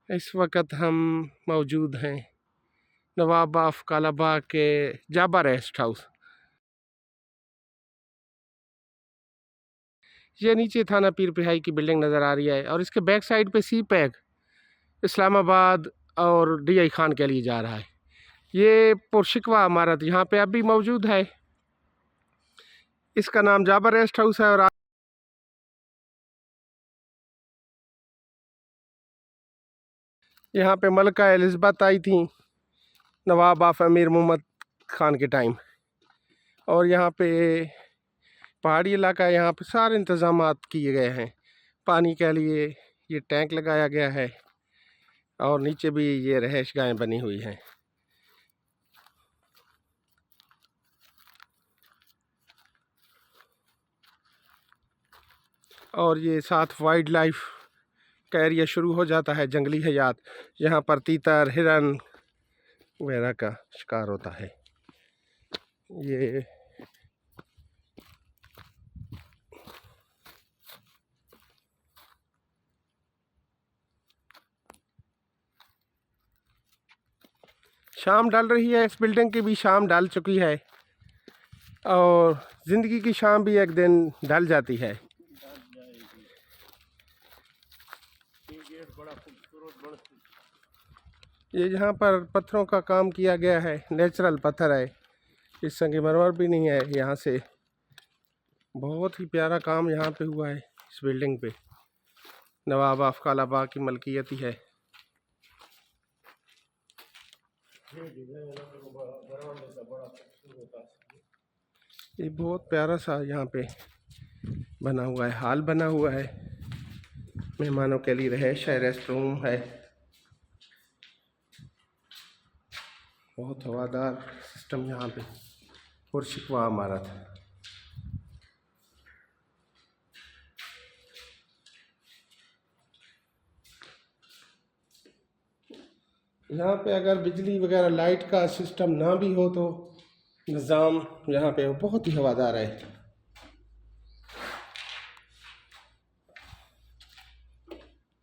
इस वक्त हम मौजूद हैं नवाब ऑफ कालाबाग के जाबा रेस्ट हाउस। ये नीचे थाना पीर पिहाई की बिल्डिंग नज़र आ रही है और इसके बैक साइड पे सी पैक इस्लामाबाद और DI खान के लिए जा रहा है। ये पुरशिकवा इमारत यहाँ पे अभी मौजूद है। इसका नाम जाबा रेस्ट हाउस है। और यहाँ पे मलका एलिज़ाबेथ आई थी नवाब ऑफ अमीर मोहम्मद खान के टाइम। और यहाँ पे पहाड़ी इलाका है, यहाँ पे सारे इंतज़ामात किए गए हैं। पानी के लिए ये टैंक लगाया गया है और नीचे भी ये रहायशगाहें बनी हुई हैं। और ये साथ वाइल्ड लाइफ का एरिया शुरू हो जाता है, जंगली हयात। यहाँ पर तीतर, हिरन वगैरह का शिकार होता है। ये शाम ढल रही है, इस बिल्डिंग की भी शाम ढल चुकी है और ज़िंदगी की शाम भी एक दिन ढल जाती है। ये जहाँ पर पत्थरों का काम किया गया है, नेचुरल पत्थर है, इस संगमरमर भी नहीं है। यहाँ से बहुत ही प्यारा काम यहाँ पे हुआ है। इस बिल्डिंग पे नवाब ऑफ कालाबाग की मलकियत ही है। ये बहुत प्यारा सा यहाँ पे बना हुआ है, हॉल बना हुआ है, मेहमानों के लिए रहायश है, रेस्ट रूम है। बहुत हवादार सिस्टम यहाँ पे, पुरशिकवा इमारत। यहाँ पे अगर बिजली वगैरह लाइट का सिस्टम ना भी हो तो निज़ाम यहाँ पे बहुत ही हवादार है।